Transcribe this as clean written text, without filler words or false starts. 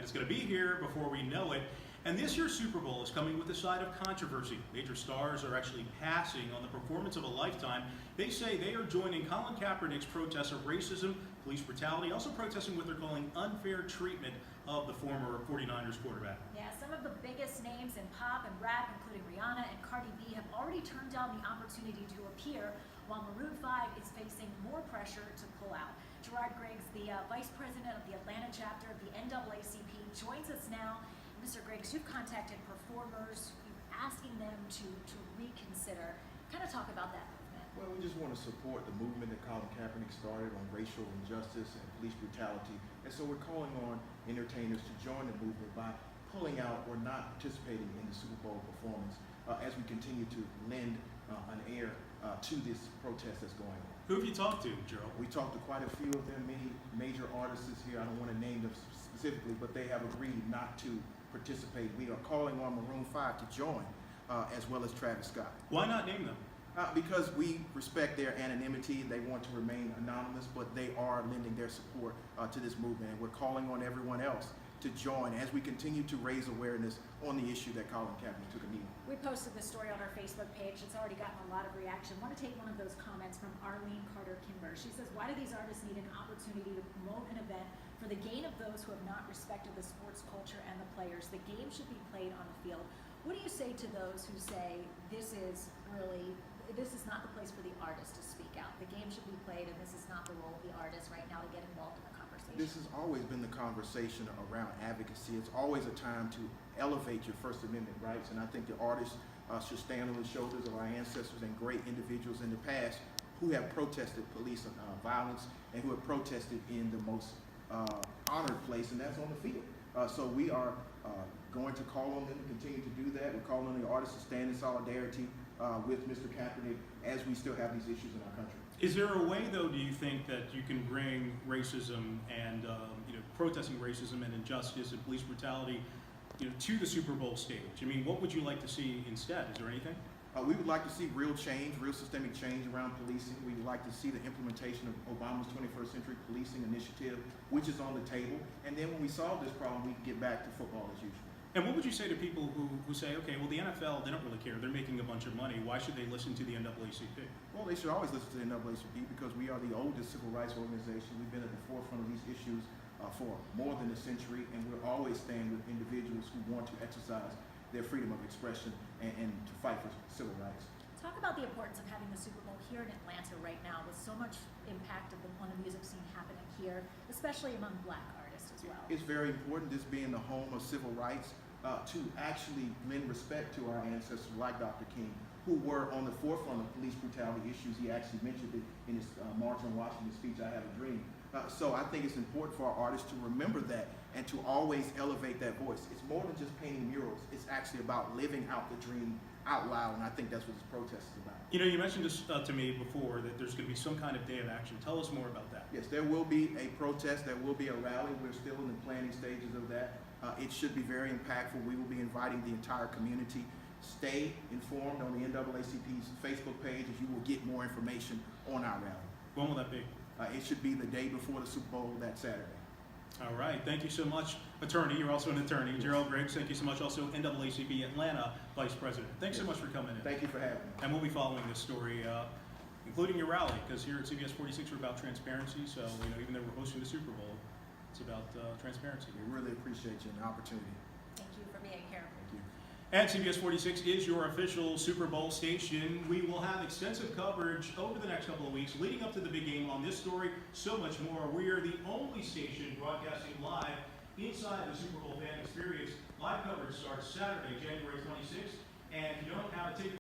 and it's going to be here before we know it. And this year's Super Bowl is coming with a side of controversy. Major stars are actually passing on the performance of a lifetime. They say they are joining Colin Kaepernick's protests of racism, police brutality, also protesting what they're calling unfair treatment of the former 49ers quarterback. Yeah, some of the biggest names in pop and rap, including Rihanna and Cardi B, have already turned down the opportunity to appear, while Maroon 5 is facing more pressure to pull out. Gerald Griggs, the vice president of the Atlanta chapter of the NAACP, joins us now. Mr. Griggs, you've contacted performers, you're asking them to reconsider. Kind of talk about that movement. Well, we just want to support the movement that Colin Kaepernick started on racial injustice and police brutality. And so we're calling on entertainers to join the movement by pulling out or not participating in the Super Bowl performance as we continue to lend an ear to this protest that's going on. Who have you talked to, Gerald? We talked to quite a few of them, many major artists here. I don't want to name them specifically, but they have agreed not to participate. We are calling on Maroon 5 to join, as well as Travis Scott. Why not name them? Because we respect their anonymity. They want to remain anonymous, but they are lending their support to this movement. And we're calling on everyone else to join as we continue to raise awareness on the issue that Colin Kaepernick took a knee on. We posted this story on our Facebook page. It's already gotten a lot of reaction. I want to take one of those comments from Arlene Carter-Kimber. She says, why do these artists need an opportunity to promote an event for the gain of those who have not respected the sports culture and the players? The game should be played on the field. What do you say to those who say this is not the place for the artist to speak out? The game should be played, and this is not the role of the artist right now to get involved in the conversation. This has always been the conversation around advocacy. It's always a time to elevate your First Amendment rights, and I think the artists should stand on the shoulders of our ancestors and great individuals in the past who have protested police violence and who have protested in the most honored place, and that's on the field. So we are going to call on them to continue to do that. We're calling on the artists to stand in solidarity with Mr. Kaepernick as we still have these issues in our country. Is there a way, though, do you think, that you can bring racism and protesting racism and injustice and police brutality, to the Super Bowl stage? I mean, what would you like to see instead? Is there anything? We would like to see real change, real systemic change around policing. We would like to see the implementation of Obama's 21st Century Policing Initiative, which is on the table. And then when we solve this problem, we can get back to football as usual. And what would you say to people who say, okay, well, the NFL, they don't really care. They're making a bunch of money. Why should they listen to the NAACP? Well, they should always listen to the NAACP because we are the oldest civil rights organization. We've been at the forefront of these issues for more than a century, and we're always staying with individuals who want to exercise their freedom of expression and to fight for civil rights. Talk about the importance of having the Super Bowl here in Atlanta right now, with so much impact on the music scene happening here, especially among Black artists as well. It's very important, this being the home of civil rights, to actually lend respect to our ancestors like Dr. King, who were on the forefront of police brutality issues. He actually mentioned it in his March on Washington speech, I Have a Dream. So I think it's important for our artists to remember that and to always elevate that voice. It's more than just painting murals. It's actually about living out the dream out loud, and I think that's what this protest is about. You mentioned this to me before, that there's going to be some kind of day of action. Tell us more about that. Yes, there will be a protest. There will be a rally. We're still in the planning stages of that. It should be very impactful. We will be inviting the entire community. Stay informed on the NAACP's Facebook page as you will get more information on our rally. When will that be? It should be the day before the Super Bowl that Saturday. All right. Thank you so much, attorney. You're also an attorney. Yes. Gerald Griggs, thank you so much. Also NAACP Atlanta Vice President. Thanks so much for coming in. Thank you for having me. And we'll be following this story, including your rally, because here at CBS 46 we're about transparency. So even though we're hosting the Super Bowl, it's about transparency. We really appreciate you and the opportunity. Thank you for being here. Thank you. And CBS 46 is your official Super Bowl station. We will have extensive coverage over the next couple of weeks leading up to the big game on this story, so much more. We are the only station broadcasting live inside the Super Bowl fan experience. Live coverage starts Saturday, January 26th, and if you don't have a ticket